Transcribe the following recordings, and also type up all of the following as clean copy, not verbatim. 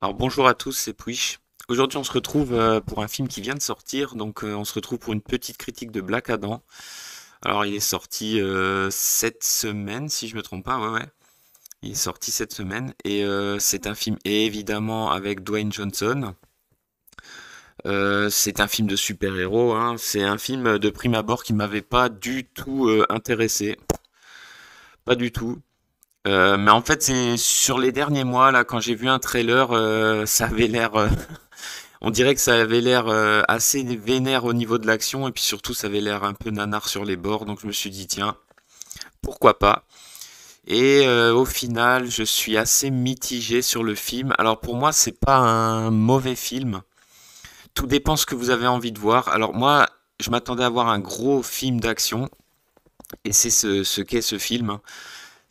Alors bonjour à tous, c'est Puish. Aujourd'hui on se retrouve pour un film qui vient de sortir, donc on se retrouve pour une petite critique de Black Adam. Alors il est sorti cette semaine, si je me trompe pas, ouais. Il est sorti cette semaine et c'est un film évidemment avec Dwayne Johnson. C'est un film de super-héros, hein. C'est un film de prime abord qui m'avait pas du tout intéressé, pas du tout. Mais en fait c'est sur les derniers mois là quand j'ai vu un trailer, ça avait l'air on dirait que ça avait l'air assez vénère au niveau de l'action et puis surtout ça avait l'air un peu nanar sur les bords, donc je me suis dit tiens, pourquoi pas. Et au final, je suis assez mitigé sur le film. Alors pour moi, c'est pas un mauvais film. Tout dépend ce que vous avez envie de voir. Alors moi, je m'attendais à voir un gros film d'action et c'est ce qu'est ce film.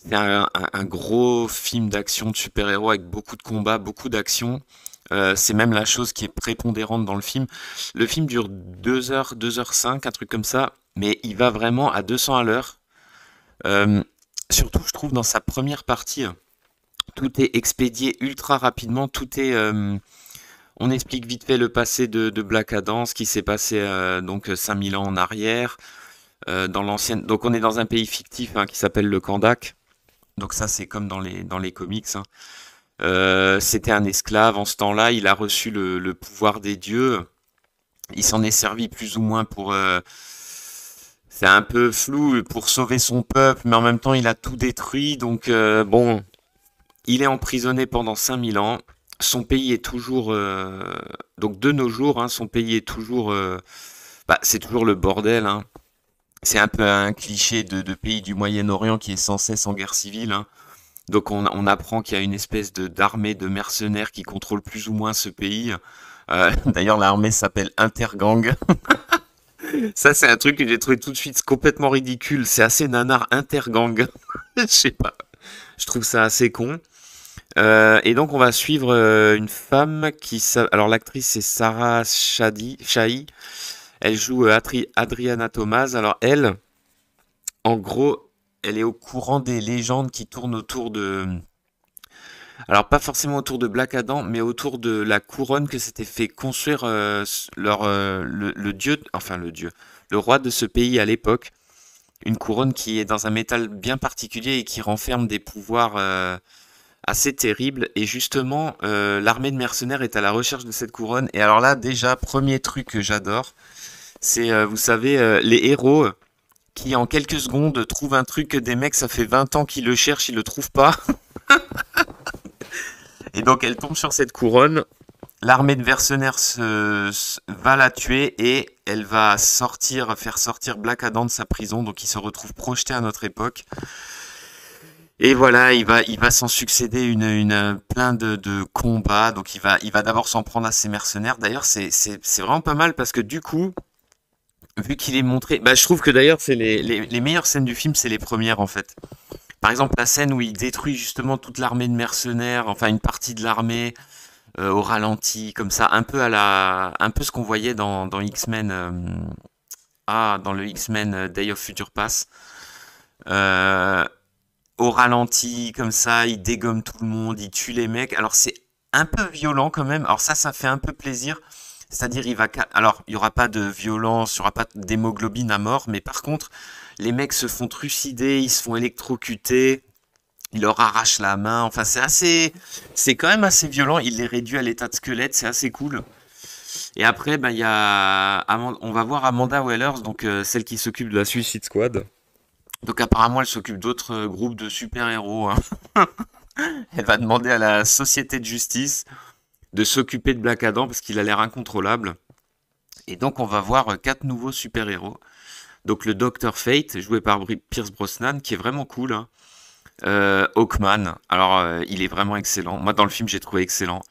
C'est un gros film d'action de super-héros avec beaucoup de combats, beaucoup d'action. C'est même la chose qui est prépondérante dans le film. Le film dure 2 heures, 2h05, un truc comme ça, mais il va vraiment à 200 à l'heure. Euh, Surtout, je trouve, dans sa première partie, tout est expédié ultra rapidement. On explique vite fait le passé de Black Adam, ce qui s'est passé donc 5000 ans en arrière, dans l'ancienne. Donc on est dans un pays fictif hein, qui s'appelle le Kandak. Donc ça, c'est comme dans les comics, hein. C'était un esclave en ce temps-là, il a reçu le pouvoir des dieux. Il s'en est servi plus ou moins pour... c'est un peu flou pour sauver son peuple, mais en même temps il a tout détruit. Donc bon, il est emprisonné pendant 5000 ans. Son pays est toujours... donc de nos jours, hein, son pays est toujours... bah, c'est toujours le bordel, hein. C'est un peu un cliché de pays du Moyen-Orient qui est sans cesse en guerre civile, hein. Donc on apprend qu'il y a une espèce de d'armée de mercenaires qui contrôle plus ou moins ce pays. D'ailleurs, l'armée s'appelle Intergang. Ça, c'est un truc que j'ai trouvé tout de suite complètement ridicule. C'est assez nanar, Intergang. Je sais pas. Je trouve ça assez con. Et donc, on va suivre une femme alors, l'actrice, c'est Sarah Shahi. Elle joue Adriana Thomas. Alors, elle, en gros, elle est au courant des légendes qui tournent autour de... Alors pas forcément autour de Black Adam, mais autour de la couronne que s'était fait construire le dieu, enfin le dieu, le roi de ce pays à l'époque. Une couronne qui est dans un métal bien particulier et qui renferme des pouvoirs assez terribles. Et justement, l'armée de mercenaires est à la recherche de cette couronne. Et alors là, déjà, premier truc que j'adore, c'est, vous savez, les héros qui en quelques secondes trouvent un truc que des mecs, ça fait 20 ans qu'ils le cherchent, ils le trouvent pas. Et donc elle tombe sur cette couronne. L'armée de mercenaires va la tuer et elle va faire sortir Black Adam de sa prison. Donc il se retrouve projeté à notre époque. Et voilà, il va s'en succéder plein de combats. Donc il va d'abord s'en prendre à ses mercenaires. D'ailleurs, c'est vraiment pas mal parce que du coup, vu qu'il est montré, bah, je trouve que d'ailleurs c'est les meilleures scènes du film, c'est les premières en fait. Par exemple, la scène où il détruit justement toute l'armée de mercenaires, enfin une partie de l'armée au ralenti, comme ça, un peu ce qu'on voyait dans X-Men, dans le X-Men Day of Future Past. Euh, Au ralenti, comme ça, il dégomme tout le monde, il tue les mecs. Alors c'est un peu violent quand même. Alors ça fait un peu plaisir. C'est-à-dire, alors il y aura pas de violence, il y aura pas d'hémoglobine à mort, mais par contre, les mecs se font trucider, ils se font électrocuter. Il leur arrache la main. Enfin, c'est quand même assez violent. Il les réduit à l'état de squelette. C'est assez cool. Et après, bah, on va voir Amanda Wellers, donc celle qui s'occupe de la Suicide Squad. Donc apparemment, elle s'occupe d'autres groupes de super-héros, hein. Elle va demander à la société de justice de s'occuper de Black Adam parce qu'il a l'air incontrôlable. Et donc, on va voir quatre nouveaux super-héros. Donc le Docteur Fate, joué par Pierce Brosnan, qui est vraiment cool, hein. Hawkman, alors il est vraiment excellent. Moi dans le film j'ai trouvé excellent.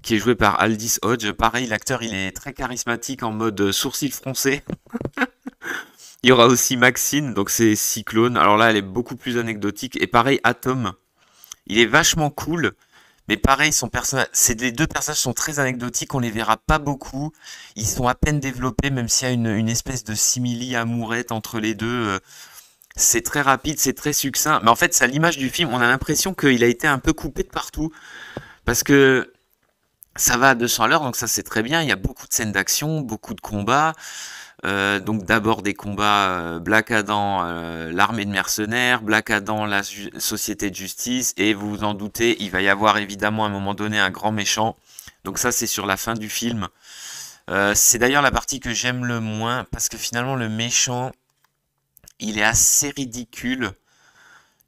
Qui est joué par Aldis Hodge. Pareil, l'acteur il est très charismatique en mode sourcil froncé. Il y aura aussi Maxine, donc c'est Cyclone. Alors là elle est beaucoup plus anecdotique. Et pareil, Atom, il est vachement cool. Mais pareil, son personnage, les deux personnages sont très anecdotiques, on les verra pas beaucoup. Ils sont à peine développés, même s'il y a une espèce de simili amourette entre les deux. C'est très rapide, c'est très succinct. Mais en fait, c'est à l'image du film, on a l'impression qu'il a été un peu coupé de partout. Parce que Ça va à 200 à l'heure, donc ça c'est très bien. Il y a beaucoup de scènes d'action, beaucoup de combats. Donc d'abord des combats Black Adam, l'armée de mercenaires, Black Adam, la société de justice, et vous vous en doutez, il va y avoir évidemment à un moment donné un grand méchant. Donc ça c'est sur la fin du film. C'est d'ailleurs la partie que j'aime le moins, parce que finalement le méchant, il est assez ridicule.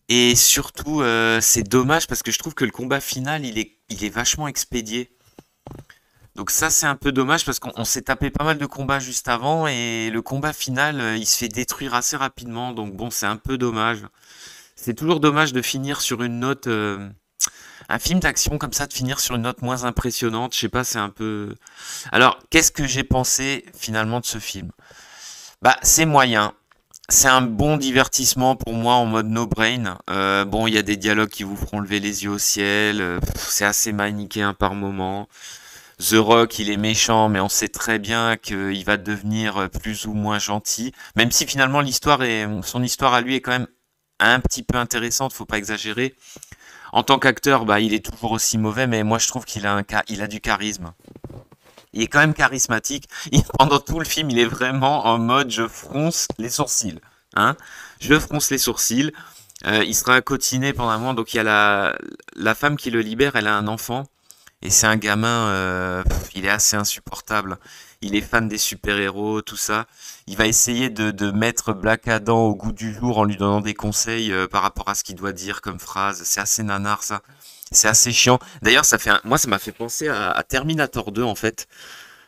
Et surtout, c'est dommage parce que je trouve que le combat final, il est vachement expédié. Donc ça, c'est un peu dommage parce qu'on s'est tapé pas mal de combats juste avant et le combat final, il se fait détruire assez rapidement. Donc bon, c'est un peu dommage. C'est toujours dommage de finir sur une note, un film d'action comme ça, de finir sur une note moins impressionnante. Je sais pas, c'est un peu. Alors, qu'est-ce que j'ai pensé finalement de ce film? Bah, c'est moyen. C'est un bon divertissement pour moi en mode no brain. Bon, il y a des dialogues qui vous feront lever les yeux au ciel. C'est assez manichéen par moment. The Rock, il est méchant, mais on sait très bien qu'il va devenir plus ou moins gentil. Même si finalement son histoire à lui est quand même un petit peu intéressante, faut pas exagérer. En tant qu'acteur, bah, il est toujours aussi mauvais, mais moi je trouve il a du charisme. Il est quand même charismatique. Pendant tout le film, il est vraiment en mode je fronce les sourcils. Hein, je fronce les sourcils. Il sera cotiné pendant un moment. Donc il y a la femme qui le libère, elle a un enfant. Et c'est un gamin, il est assez insupportable. Il est fan des super-héros, tout ça. Il va essayer de mettre Black Adam au goût du jour en lui donnant des conseils par rapport à ce qu'il doit dire comme phrase. C'est assez nanar, ça. C'est assez chiant. D'ailleurs, moi, ça m'a fait penser à Terminator 2, en fait.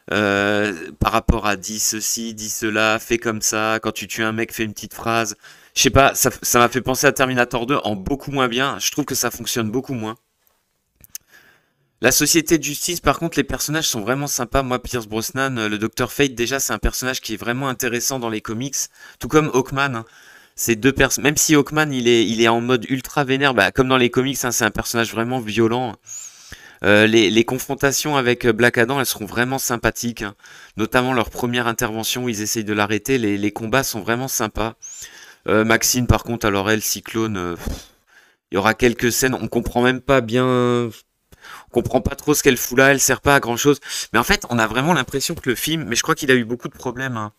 Par rapport à dis ceci, dis cela, fais comme ça. Quand tu tues un mec, fais une petite phrase. Je sais pas, ça m'a fait penser à Terminator 2 en beaucoup moins bien. Je trouve que ça fonctionne beaucoup moins. La société de justice, par contre, les personnages sont vraiment sympas. Moi, Pierce Brosnan, le Dr. Fate, déjà, c'est un personnage qui est vraiment intéressant dans les comics. Tout comme Hawkman, hein. Ces deux personnes, même si Hawkman, il est en mode ultra vénère, bah, comme dans les comics, hein, c'est un personnage vraiment violent. Les confrontations avec Black Adam, elles seront vraiment sympathiques, hein. Notamment leur première intervention où ils essayent de l'arrêter. Les combats sont vraiment sympas. Maxine, par contre, alors elle, Cyclone, il y aura quelques scènes, on comprend même pas bien, on comprend pas trop ce qu'elle fout là, elle sert pas à grand chose. Mais en fait, on a vraiment l'impression que le film, mais je crois qu'il a eu beaucoup de problèmes, hein.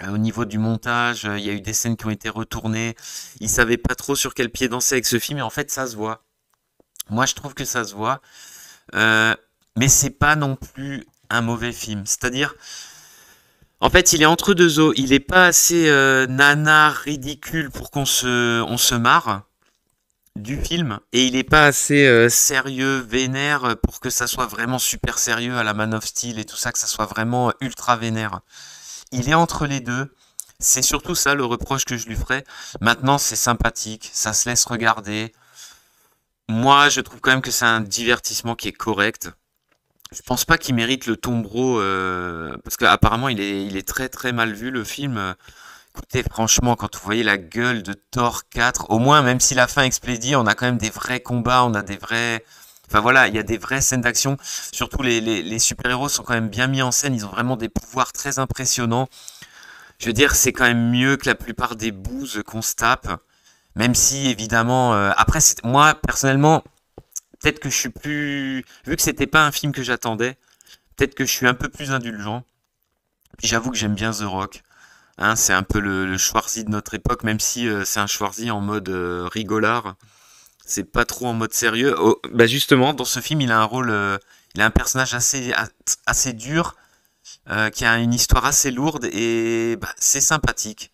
Au niveau du montage, il y a eu des scènes qui ont été retournées. Il savait pas trop sur quel pied danser avec ce film, et en fait, ça se voit. Moi, je trouve que ça se voit. Euh, mais c'est pas non plus un mauvais film. C'est-à-dire, en fait, il est entre deux eaux. Il est pas assez nanar, ridicule pour on se marre du film, et il est pas assez sérieux, vénère pour que ça soit vraiment super sérieux à la Man of Steel et tout ça, que ça soit vraiment ultra vénère. Il est entre les deux. C'est surtout ça le reproche que je lui ferais. Maintenant, c'est sympathique, ça se laisse regarder. Moi, je trouve quand même que c'est un divertissement qui est correct. Je pense pas qu'il mérite le tombereau, parce qu'apparemment il est très très mal vu le film. Écoutez, franchement, quand vous voyez la gueule de Thor 4, au moins, même si la fin expédie, on a quand même des vrais combats, on a des vrais. Enfin voilà, il y a des vraies scènes d'action. Surtout les super-héros sont quand même bien mis en scène, ils ont vraiment des pouvoirs très impressionnants. Je veux dire, c'est quand même mieux que la plupart des bouses qu'on se tape. Même si, évidemment, après, moi, personnellement, peut-être que je suis plus. Vu que c'était pas un film que j'attendais, peut-être que je suis un peu plus indulgent. Puis j'avoue que j'aime bien The Rock. Hein, c'est un peu le Schwarzy de notre époque, même si c'est un Schwarzy en mode rigolard. C'est pas trop en mode sérieux. Oh, bah justement, dans ce film, il a un rôle, il a un personnage assez dur, qui a une histoire assez lourde et bah, c'est sympathique.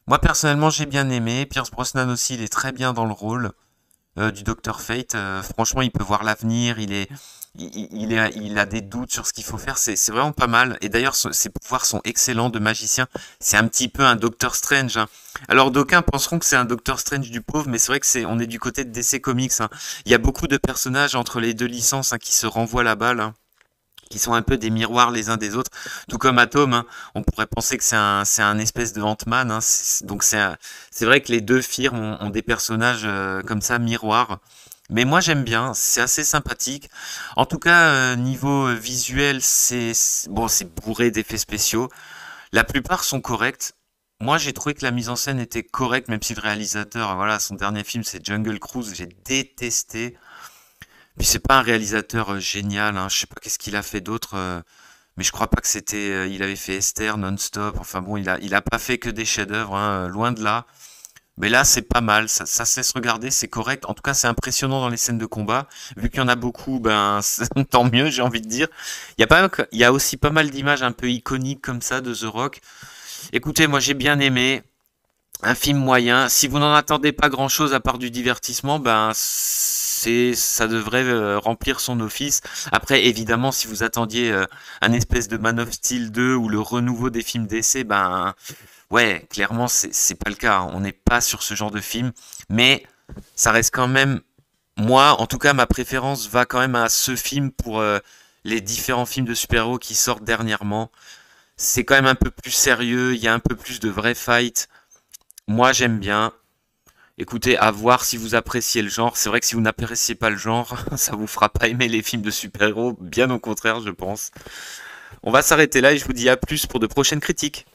Moi personnellement, j'ai bien aimé. Pierce Brosnan aussi, il est très bien dans le rôle du Dr. Fate. Franchement, il peut voir l'avenir. Il a des doutes sur ce qu'il faut faire. C'est vraiment pas mal. Et d'ailleurs, ses pouvoirs sont excellents de magicien. C'est un petit peu un Doctor Strange, hein. Alors, d'aucuns penseront que c'est un Doctor Strange du pauvre, mais c'est vrai que on est du côté de DC Comics, hein. Il y a beaucoup de personnages entre les deux licences, hein, qui se renvoient la balle, hein, qui sont un peu des miroirs les uns des autres, tout comme Atom, hein. On pourrait penser que c'est un espèce de Ant-Man, hein. Donc c'est vrai que les deux firmes ont des personnages comme ça, miroirs. Mais moi j'aime bien, c'est assez sympathique. En tout cas, niveau visuel, bon, c'est bourré d'effets spéciaux. La plupart sont corrects. Moi, j'ai trouvé que la mise en scène était correcte, même si le réalisateur, voilà, son dernier film, c'est Jungle Cruise, j'ai détesté. Puis c'est pas un réalisateur génial, hein. Je sais pas qu'est-ce qu'il a fait d'autre, mais je crois pas que c'était. Il avait fait Esther, Non-Stop. Enfin bon, il a pas fait que des chefs-d'œuvre, hein, loin de là. Mais là, c'est pas mal, ça se laisse regarder, c'est correct. En tout cas, c'est impressionnant dans les scènes de combat. Vu qu'il y en a beaucoup, ben tant mieux, j'ai envie de dire. Il y a aussi pas mal d'images un peu iconiques comme ça de The Rock. Écoutez, moi j'ai bien aimé. Un film moyen. Si vous n'en attendez pas grand-chose à part du divertissement, ben ça devrait remplir son office. Après, évidemment, si vous attendiez un espèce de Man of Steel 2 ou le renouveau des films d'essai, ben ouais, clairement c'est pas le cas. On n'est pas sur ce genre de film, mais ça reste quand même moi, en tout cas, ma préférence va quand même à ce film pour les différents films de super-héros qui sortent dernièrement. C'est quand même un peu plus sérieux, il y a un peu plus de vrais fights. Moi, j'aime bien. Écoutez, à voir si vous appréciez le genre. C'est vrai que si vous n'appréciez pas le genre, ça vous fera pas aimer les films de super-héros. Bien au contraire, je pense. On va s'arrêter là et je vous dis à plus pour de prochaines critiques.